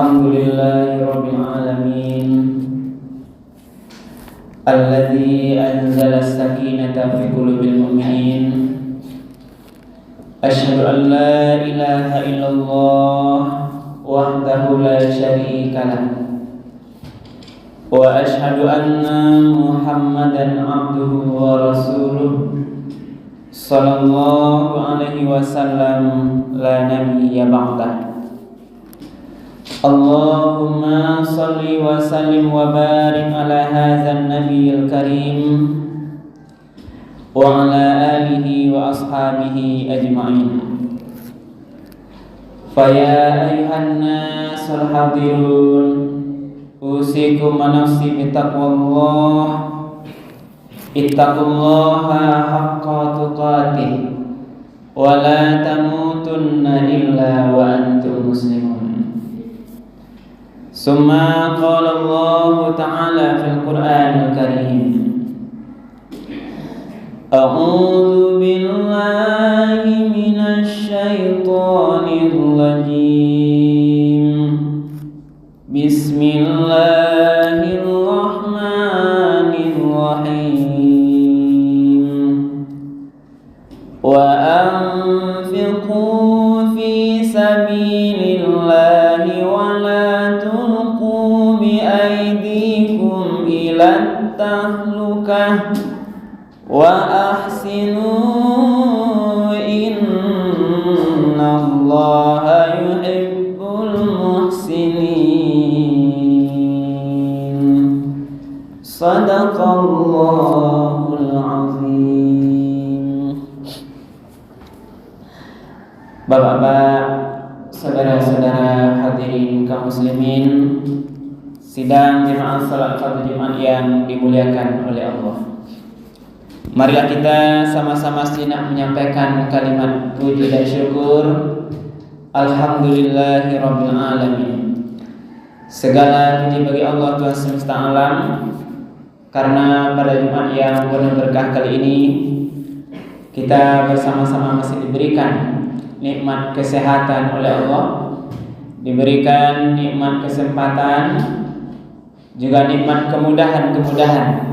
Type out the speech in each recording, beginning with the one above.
Alhamdulillahi Rabbil Alamin Alladzi anzala as-sakinata fi qulubil mu'minin. Asyhadu an la ilaha illallah wahdahu la syarika lah wa asyhadu anna Muhammadan abduhu wa rasuluh sallallahu alaihi wasallam la nabiyya ba'dah. Allahumma salli wa sallim wa barik ala hadzal nabiyil karim wa ala alihi wa ashabihi ajma'in. Fa ya ayyuhan nasul hadirun usikum wa nafsi bittaqwallah. Ittaqullaha haqqa tuqatih wa la tamutunna illa wa antum muslimun. Summa qala Allah ta'ala fil Qur'anil Karim. A'udzu billahi minasy syaithanir rajim. Bismillahirrahmanirrahim. Wa anfiqu fi sabilillahi wa la tulqu bi aydikum ila tahlukah wa ahsinu innallaha yuhibbul muhsinin. Sadaqallahul azim. Bapak-bapak, saudara-saudara hadirin kaum muslimin, sidang jemaah salat fardu Jumat yang dimuliakan oleh Allah. Marilah kita sama-sama sejenak menyampaikan kalimat puji dan syukur. Alhamdulillahirabbil alamin. Segala puji bagi Allah Tuhan semesta alam, karena pada Jumat yang penuh berkah kali ini kita bersama-sama masih diberikan nikmat kesehatan oleh Allah, diberikan nikmat kesempatan, juga nikmat kemudahan-kemudahan,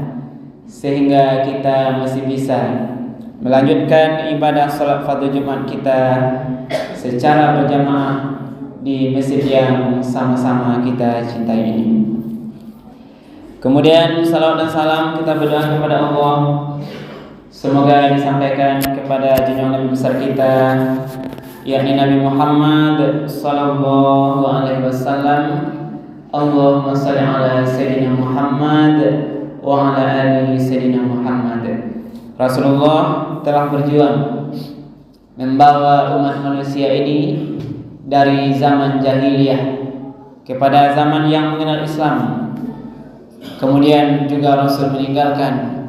sehingga kita masih bisa melanjutkan ibadah salat fardu Jumat kita secara berjamaah di masjid yang sama-sama kita cintai ini. Kemudian salawat dan salam kita berdoa kepada Allah, semoga yang disampaikan kepada junjungan Nabi besar kita, yakni Nabi Muhammad sallallahu alaihi wasallam. Allahumma shalli ala sayyidina Muhammad wa ala ali sayyidina Muhammad. Rasulullah telah berjuang membawa umat manusia ini dari zaman jahiliyah kepada zaman yang mengenal Islam. Kemudian juga Rasul meninggalkan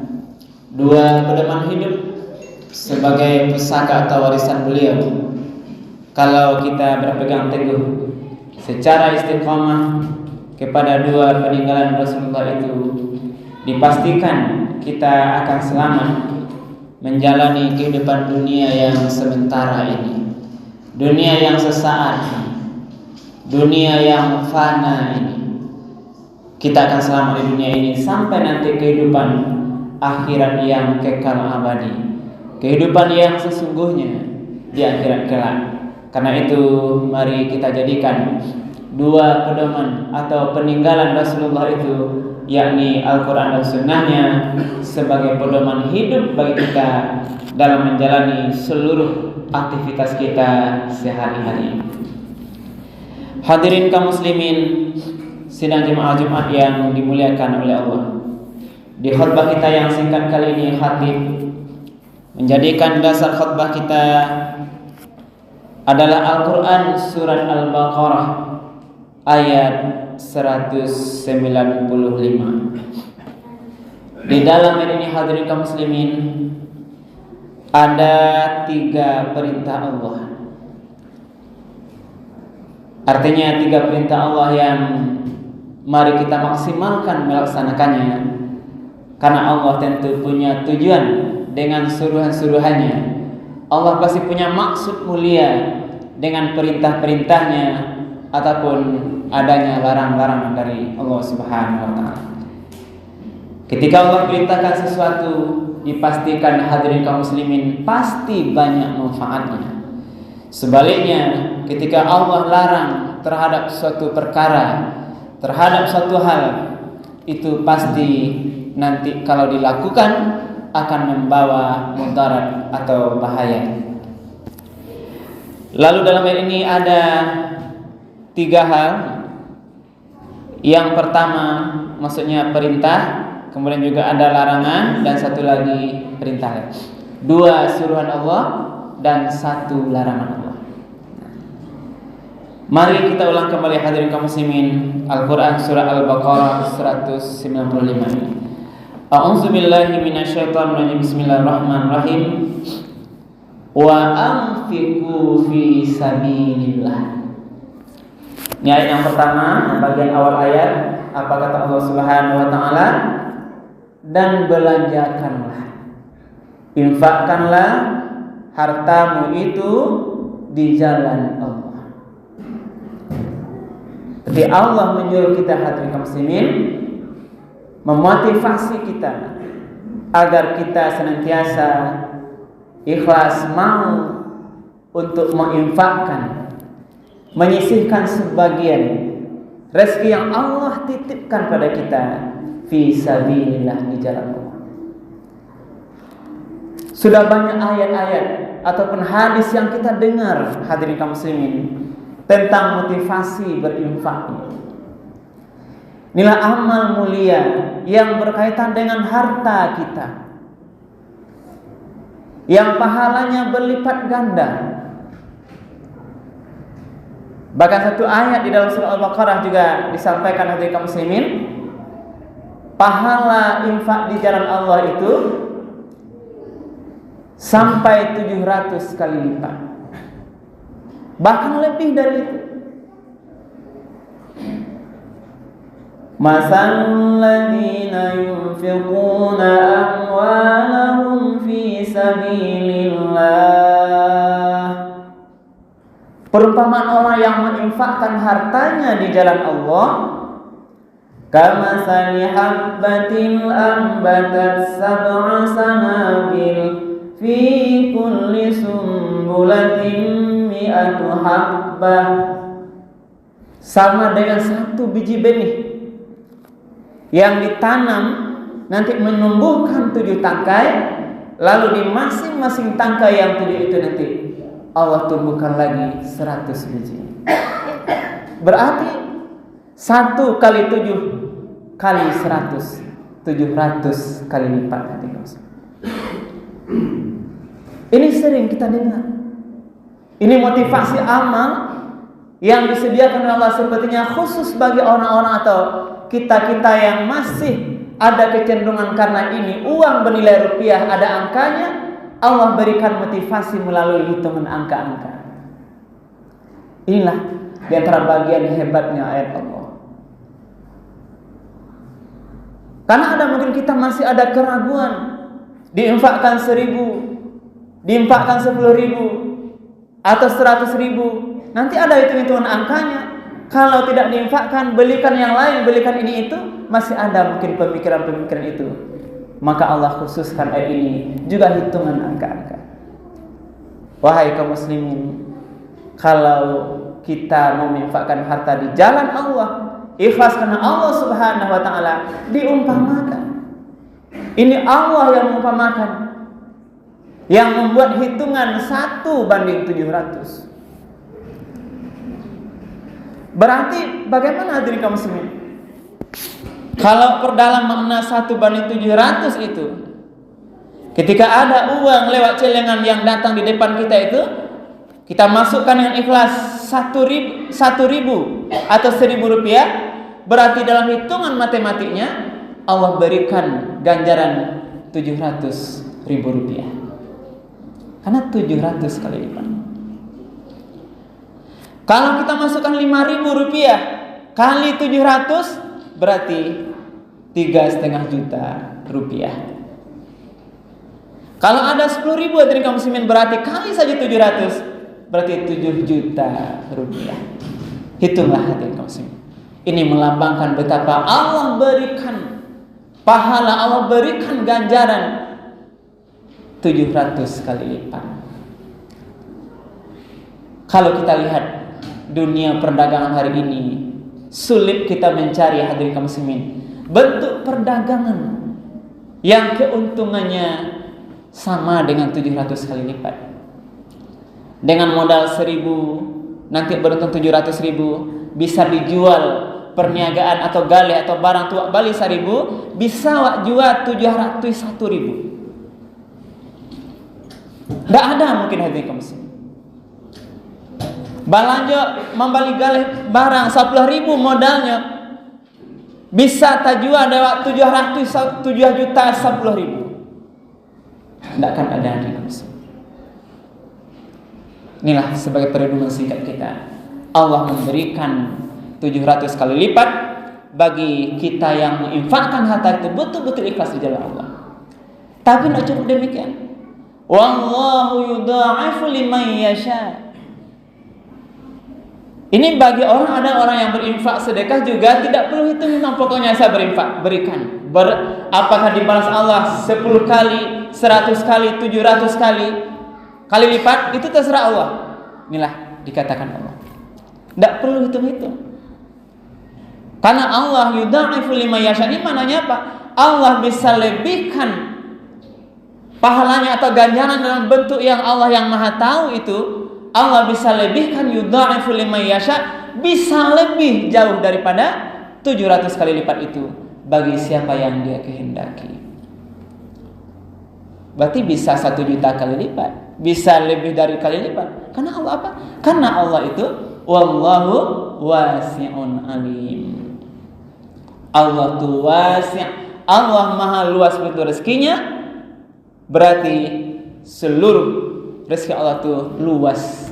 dua pedoman hidup sebagai pusaka atau warisan beliau. Kalau kita berpegang teguh secara istiqamah kepada dua peninggalan Rasulullah itu, dipastikan kita akan selamat menjalani kehidupan dunia yang sementara ini, dunia yang sesaat, dunia yang fana ini. Kita akan selamat di dunia ini sampai nanti kehidupan akhirat yang kekal abadi, kehidupan yang sesungguhnya di akhirat kelak. Karena itu mari kita jadikan dua pedoman atau peninggalan Rasulullah itu, yakni Al-Quran dan Sunnahnya, sebagai pedoman hidup bagi kita dalam menjalani seluruh aktivitas kita sehari-hari. Hadirin kaum muslimin, sidang jemaah Jumat yang dimuliakan oleh Allah. Di khutbah kita yang singkat kali ini, khatib menjadikan dasar khutbah kita adalah Al-Quran surat Al-Baqarah ayat 195. Di dalam ayat ini, hadirin kaum muslimin, ada 3 perintah Allah. Artinya 3 perintah Allah yang mari kita maksimalkan melaksanakannya, karena Allah tentu punya tujuan dengan suruhan-suruhannya. Allah pasti punya maksud mulia dengan perintah-perintahnya ataupun adanya larangan-larangan dari Allah Subhanahu wa taala. Ketika Allah perintahkan sesuatu, dipastikan hadirin kaum muslimin pasti banyak manfaatnya. Sebaliknya, ketika Allah larang terhadap suatu perkara, terhadap suatu hal, itu pasti nanti kalau dilakukan akan membawa mudarat atau bahaya. Lalu dalam ayat ini ada 3 hal. Yang pertama maksudnya perintah, kemudian juga ada larangan, dan satu lagi perintah. 2 suruhan Allah dan 1 larangan Allah. Mari kita ulang kembali hadirin kaum muslimin Al-Quran surah Al-Baqarah 195. A'udzu billahi minasyaitonir rajim. Bismillahirrahmanirrahim. Wa anfiqu fi sabilillah. Ini ayat yang pertama, bagian awal ayat. Apa kata Allah Subhanahu wa taala? Dan belanjakanlah, infakkanlah hartamu itu di jalan Allah. Jadi Allah menyuruh kita hadirin kaum muslimin, memotivasi kita agar kita senantiasa ikhlas mau untuk menginfakkan, menyisihkan sebagian rezeki yang Allah titipkan pada kita fi sabilillah, di jalan Allah. Sudah banyak ayat-ayat ataupun hadis yang kita dengar hadirin kaum muslimin tentang motivasi berinfak. Inilah amal mulia yang berkaitan dengan harta kita, yang pahalanya berlipat ganda. Bahkan satu ayat di dalam surah Al-Baqarah juga disampaikan hadirin kaum muslimin, pahala infak di jalan Allah itu sampai 700 kali lipat, bahkan lebih dari itu. Masalul ladzina yunfiquna amwalahum fi sabilillah. Perumpamaan orang yang menginfakkan hartanya di jalan Allah, kamasali habbatin ambatat sab'a sanabil fi kulli sumbulatin mi'atu habbah. Sama dengan 1 biji benih yang ditanam nanti menumbuhkan 7 tangkai, lalu di masing-masing tangkai yang 7 itu nanti Allah tumbuhkan lagi 100 biji. Berarti 1 kali 7 kali 100, 700 kali lipat. Ini sering kita dengar. Ini motivasi amal yang disediakan oleh Allah, sepertinya khusus bagi orang-orang atau kita-kita yang masih ada kecenderungan karena ini uang bernilai rupiah, ada angkanya, Allah berikan motivasi melalui hitungan angka-angka. Inilah di antara bagian hebatnya ayat Allah. Karena ada mungkin kita masih ada keraguan, diinfakkan 1000, diinfakkan 10.000 atau 100.000, nanti ada hitung-hitungan angkanya. Kalau tidak diinfakkan, belikan yang lain, belikan ini itu, masih ada mungkin pemikiran-pemikiran itu. Maka Allah khususkan ayat ini juga hitungan angka-angka. Wahai kaum muslimin, kalau kita mau menginfakkan harta di jalan Allah, ikhlas karena Allah Subhanahu wa taala, diumpamakan. Ini Allah yang mengumpamakan, yang membuat hitungan 1:700. Berarti bagaimana hadirin kaum muslimin? Kalau perdalam makna 1:700 itu, ketika ada uang lewat celengan yang datang di depan kita itu, kita masukkan dengan ikhlas 1.000 atau 1.000 rupiah, berarti dalam hitungan matematiknya Allah berikan ganjaran 700.000 rupiah. Karena 700 kali lipat. Kalau kita masukkan 5.000 rupiah kali 700, berarti 3,5 juta rupiah. Kalau ada 10.000 hadirin kaum muslimin, berarti kali saja 700, berarti 7 juta rupiah. Hitunglah hadirin kaum muslimin. Ini melambangkan betapa Allah berikan pahala, Allah berikan ganjaran 700 kali lipat. Kalau kita lihat dunia perdagangan hari ini, sulit kita mencari hadirin kaum muslimin bentuk perdagangan yang keuntungannya sama dengan 700 kali lipat. Dengan modal 1.000, nanti beruntung 700.000, bisa dijual perniagaan atau gale atau barang tua bali 1.000, bisa wak jual 701.000. Tidak ada mungkin hadirin kaum muslimin. Balanja membali gale barang 10.000 modalnya, bisa tajual lewat 7 juta 10.000. Tidak akan ada hadirin kaum muslimin. Inilah sebagai perenungan singkat kita. Allah memberikan 700 kali lipat bagi kita yang menginfakkan harta itu betul-betul ikhlas di jalan Allah. Tapi tidak cukup demikian. Wallahu yudha'ifu liman yasha. Ini bagi orang, ada orang yang berinfak sedekah juga tidak perlu hitung-hitung, pokoknya saya berinfak, berikan. Apakah dibalas Allah 10 kali, 100 kali, 700 kali lipat, itu terserah Allah. Inilah dikatakan Allah. Tidak perlu hitung-hitung. Karena Allah yudha'ifu liman yasha. Ini maknanya apa? Allah bisa lebihkan pahalanya atau ganjaran dalam bentuk yang Allah yang Maha tahu itu. Allah bisa lebihkan yudha'ifu liman yasha, bisa lebih jauh daripada 700 kali lipat itu bagi siapa yang Dia kehendaki. Berarti bisa 1 juta kali lipat, bisa lebih dari kali lipat. Karena Allah apa? Karena Allah itu wallahu wasi'un alim. Allah tu wasi', Allah maha luas pintu rezekinya. Berarti seluruh rezeki Allah tu luas.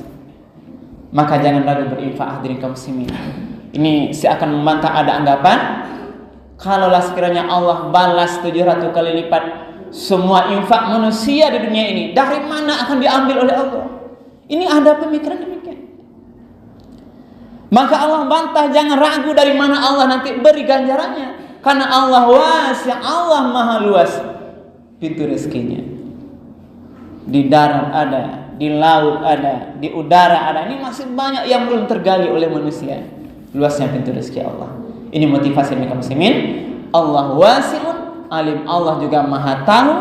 Maka jangan ragu berinfak hadirin kaum muslimin. Ini saya akan membantah ada anggapan kalaulah sekiranya Allah balas 700 kali lipat semua infak manusia di dunia ini, dari mana akan diambil oleh Allah? Ini ada pemikiran demikian. Maka Allah bantah, jangan ragu dari mana Allah nanti beri ganjarannya. Karena Allah wasi', Allah maha luas pintu rezekinya. Di darat ada, di laut ada, di udara ada. Ini masih banyak yang belum tergali oleh manusia. Luasnya pintu rezeki Allah. Ini motivasi mereka muslimin. Allah wasi'un alim. Allah juga maha tahu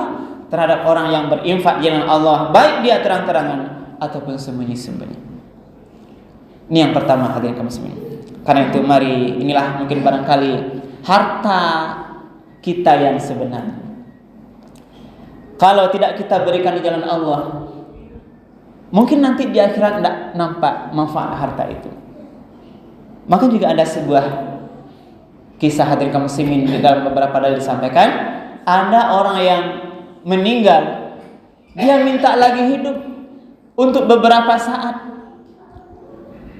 terhadap orang yang berinfak jalan Allah, baik dia terang-terangan ataupun sembunyi-sembunyi. Ini yang pertama hadirin kaum muslimin. Karena itu mari, inilah mungkin barangkali harta kita yang sebenarnya. Kalau tidak kita berikan di jalan Allah, mungkin nanti di akhirat tidak nampak manfaat harta itu. Maka juga ada sebuah kisah hadirin kaum muslimin di dalam beberapa dalil disampaikan, ada orang yang meninggal, dia minta lagi hidup untuk beberapa saat.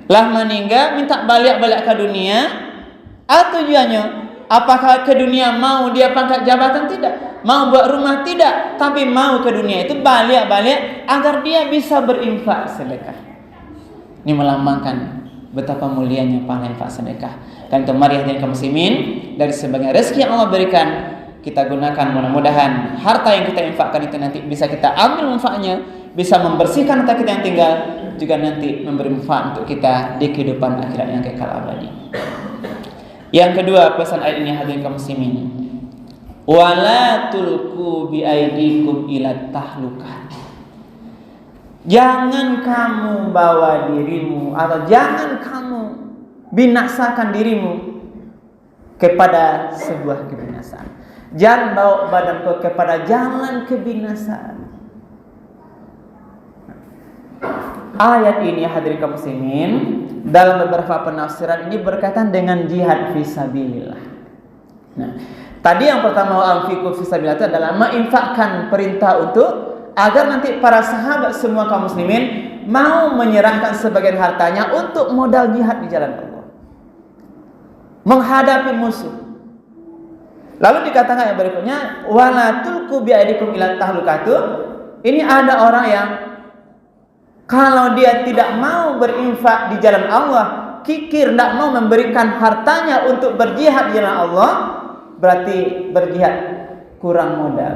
Lah meninggal minta balik ke dunia. Tujuannya apakah ke dunia mau dia pangkat jabatan? Tidak. Mau buat rumah? Tidak. Tapi mau ke dunia itu balik agar dia bisa berinfak sedekah. Ini melambangkan betapa mulianya pahala infak sedekah. Dan mari hadirin kaum muslimin, dari sebagian rezeki yang Allah berikan, kita gunakan, mudah-mudahan harta yang kita infakkan itu nanti bisa kita ambil manfaatnya, bisa membersihkan harta kita yang tinggal, juga nanti memberi manfaat untuk kita di kehidupan akhirat yang kekal abadi. Yang kedua, pesan ayat ini hadirin kaum muslimin, wala tulqu bi aidikum ila tahlukah. Jangan kamu bawa dirimu atau jangan kamu binasakan dirimu kepada sebuah kebinasaan. Jangan bawa badanku kepada jalan kebinasaan. Ayat ini hadirin kaum muslimin dalam beberapa penafsiran ini berkaitan dengan jihad fisabilillah. Nah, tadi yang pertama anfiqu fisabilillah itu adalah menginfakkan perintah untuk agar nanti para sahabat semua kaum muslimin mau menyerahkan sebagian hartanya untuk modal jihad di jalan Allah, menghadapi musuh. Lalu dikatakan yang berikutnya, wala tulqu bi aidikum ila tahlukatu. Ini ada orang yang kalau dia tidak mau berinfak di jalan Allah, kikir, tidak mau memberikan hartanya untuk berjihad di jalan Allah, berarti berjihad kurang modal.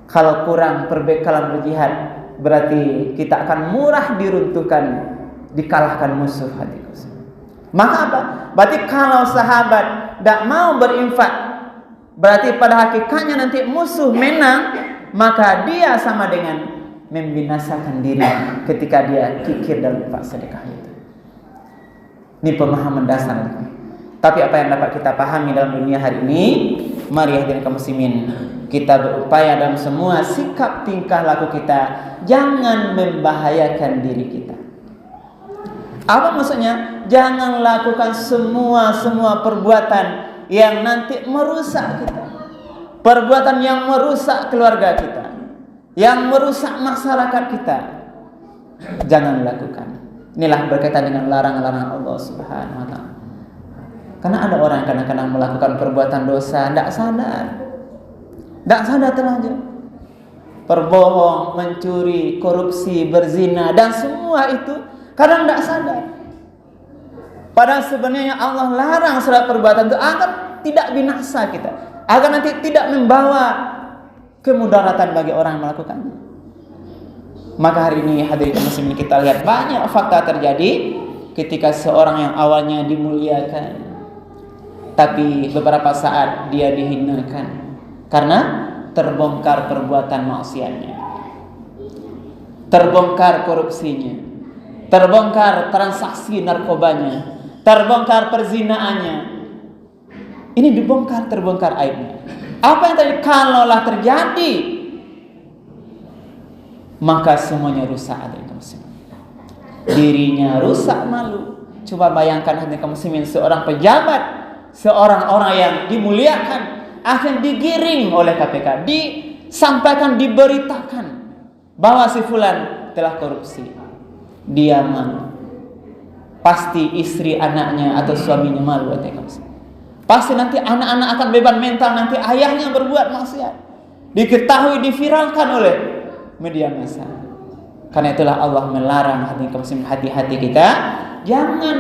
Kalau kurang perbekalan berjihad, berarti kita akan murah diruntuhkan, dikalahkan musuh hatiku. Maka apa? Berarti kalau sahabat tidak mau berinfak, berarti pada hakikatnya nanti musuh menang, maka dia sama dengan membinasakan diri ketika dia kikir dalam infak sedekah itu. Ini pemahaman dasar. Tapi apa yang dapat kita pahami dalam dunia hari ini? Mari hadirin kaum muslimin, kita berupaya dalam semua sikap tingkah laku kita jangan membahayakan diri kita. Apa maksudnya? Jangan lakukan semua perbuatan yang nanti merusak kita. Perbuatan yang merusak keluarga kita, yang merusak masyarakat kita. Jangan lakukan. Inilah berkaitan dengan larangan-larangan Allah Subhanahu wa taala. Karena ada orang yang kadang-kadang melakukan perbuatan dosa tidak sadar terlanjur. Berbohong, mencuri, korupsi, berzina, dan semua itu kadang tidak sadar. Padahal sebenarnya Allah larang surat perbuatan itu agar tidak binasa kita, agar nanti tidak membawa kemudaratan bagi orang yang melakukannya. Maka hari ini hadirin muslimin, kita lihat banyak fakta terjadi ketika seorang yang awalnya dimuliakan, tapi beberapa saat dia dihinakan karena terbongkar perbuatan maksiatnya, terbongkar korupsinya, terbongkar transaksi narkobanya, terbongkar perzinaannya. Ini terbongkar aibnya. Apa yang tadi kalaulah terjadi, maka semuanya rusak. Hadirin kaum muslimin, dirinya rusak, malu. Coba bayangkan hadirin kaum muslimin, seorang pejabat, seorang orang yang dimuliakan akan digiring oleh KPK, disampaikan, diberitakan bahwa si fulan telah korupsi. Dia malu. Pasti istri anaknya atau suaminya malu. Pasti nanti anak-anak akan beban mental, nanti ayahnya berbuat maksiat, diketahui, diviralkan oleh media massa. Karena itulah Allah melarang hati-hati kita, jangan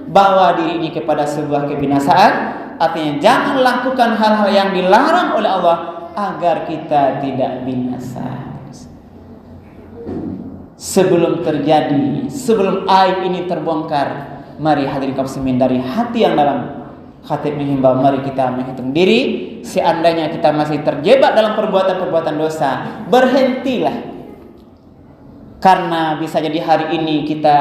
bawa diri ini kepada sebuah kebinasaan. Artinya jangan lakukan hal-hal yang dilarang oleh Allah agar kita tidak binasa. Sebelum terjadi, sebelum aib ini terbongkar, mari hadirin kaum muslimin, dari hati yang dalam, khatib menghimbau, mari kita menghitung diri. Seandainya kita masih terjebak dalam perbuatan-perbuatan dosa, berhentilah. Karena bisa jadi hari ini kita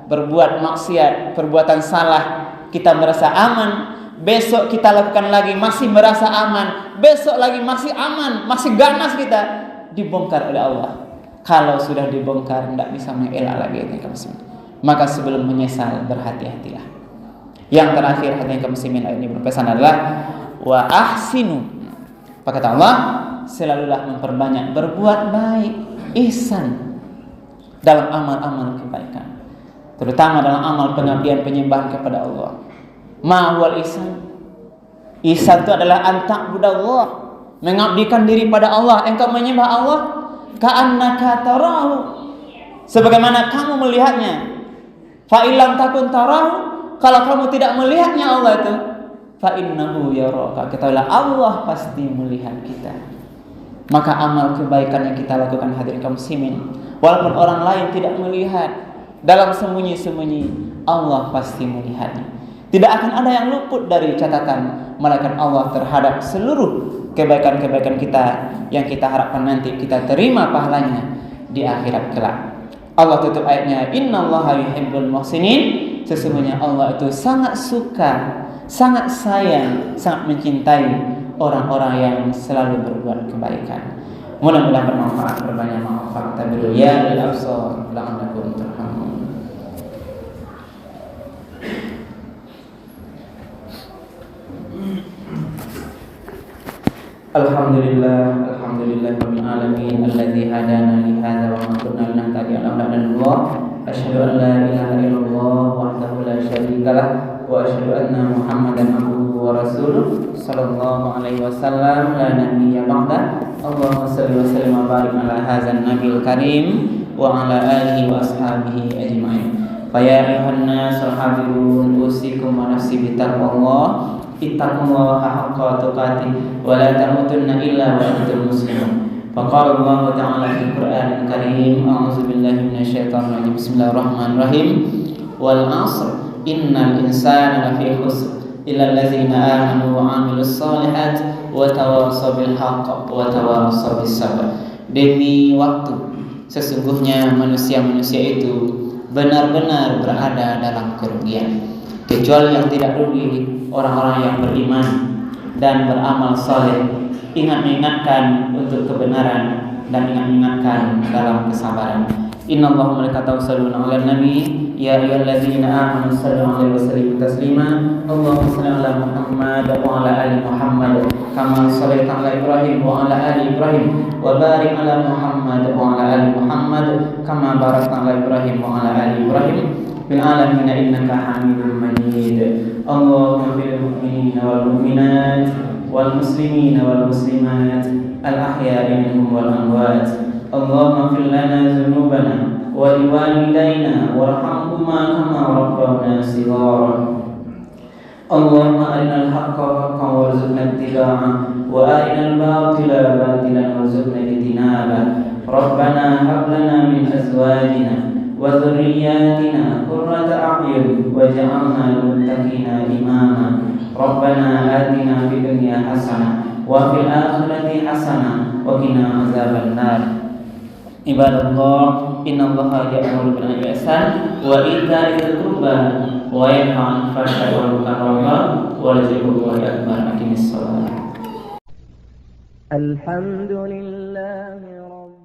berbuat maksiat, perbuatan salah, kita merasa aman. Besok kita lakukan lagi, masih merasa aman. Besok lagi masih aman, masih ganas kita. Dibongkar oleh Allah. Kalau sudah dibongkar, tidak bisa mengelak lagi. Maka sebelum menyesal, berhati-hatilah. Yang terakhir, hadirin kaum muslimin, ayat ini berpesan adalah wa ahsinu. Apa kata Allah? Selalulah memperbanyak berbuat baik, ihsan, dalam amal-amal kebaikan, terutama dalam amal pengabdian penyembahan kepada Allah. Ma huwal ihsan? Ihsan itu adalah anta'budallah, mengabdikan diri pada Allah. Engkau menyembah Allah ka'annaka tarahu, sebagaimana kamu melihatnya. Fa illam takun tarahu, kalau kamu tidak melihatnya Allah itu, fa innahu yaraka, ketahuilah Allah pasti melihat kita. Maka amal kebaikan yang kita lakukan hadirin kaum muslimin, walaupun orang lain tidak melihat, dalam sembunyi-sembunyi Allah pasti melihatnya. Tidak akan ada yang luput dari catatan malaikat Allah terhadap seluruh kebaikan-kebaikan kita yang kita harapkan nanti kita terima pahalanya di akhirat kelak. Allah tutup ayatnya, innallaha yuhibbul muhsinin, sesungguhnya Allah itu sangat suka, sangat sayang, sangat mencintai orang-orang yang selalu berbuat kebaikan. Mudah-mudahan bermanfaat, berbanyak manfaat. Tabiru ya lil absar la'allakum turhamun. Alhamdulillah rabbil alamin, alladzi hadana li hadza wa ma kunna linahtadiya laula an Allah. Asyhadu an la ilaha illallah wahdahu la syarika lah, wa asyhadu anna Muhammadan abduhu wa rasuluh sallallahu alaihi wasallam, la nabiyya ba'da. Allahumma shalli wa sallim wa barik ala hadzal nabiyil karim wa ala alihi wa ashabihi ajma'in. فيا أيها الناس الحاضرون أوصيكم ونفسي بتقوى الله اتقوا الله حق تقاته ولا تموتن إلا وأنتم مسلمون فقال الله تعالى في القرآن الكريم أعوذ بالله من الشيطان الرجيم بسم الله الرحمن الرحيم والعصر إن الإنسان لفي خسر إلا الذين آمنوا وعملوا الصالحات وتواصوا بالحق وتواصوا بالصبر. Demi waktu, sesungguhnya manusia-manusia itu benar-benar berada dalam kerugian, kecuali yang tidak rugi orang-orang yang beriman dan beramal saleh, ingat-ingatkan untuk kebenaran dan ingat-ingatkan dalam kesabaran. Innallaha wa malaikatahu yusholluna 'alan nabi ya ayyuhalladzina amanu shallu 'alaihi wa sallimu taslima. Allahumma shalli 'ala Muhammad wa 'ala ali Muhammad kama shallaita 'ala Ibrahim wa 'ala ali Ibrahim wa barik 'ala Muhammad wa 'ala ali Muhammad kama barakta 'ala Ibrahim wa 'ala ali Ibrahim fil 'alamin innaka Hamidum Majid. Allahumma bil mu'minina wal mu'minat wal muslimina wal muslimat al ahya'i minhum wal amwat. Allahumma ighfir lana dhunubana wa liwalidayna warhamhuma kama rabbawna shighara. Allahumma arinal haqqa haqqan warzuqna ittiba'ah wa arinal batila batilan warzuqna ijtinabah. Rabbana hab lana min azwajina wa dhurriyyatina qurrata a'yun waj'alna lil muttaqina imama. Rabbana atina fid dunya hasanah wa fil akhirati hasanah wa qina azaban nar. Ibadallah, innallaha ya'muru bil 'adli wal ihsan wa ita'i dzil qurba wa yanha 'anil fahsya'i wal munkari wa dzikrullahi akbar. Aqimis shalah. Alhamdulillahi rabbil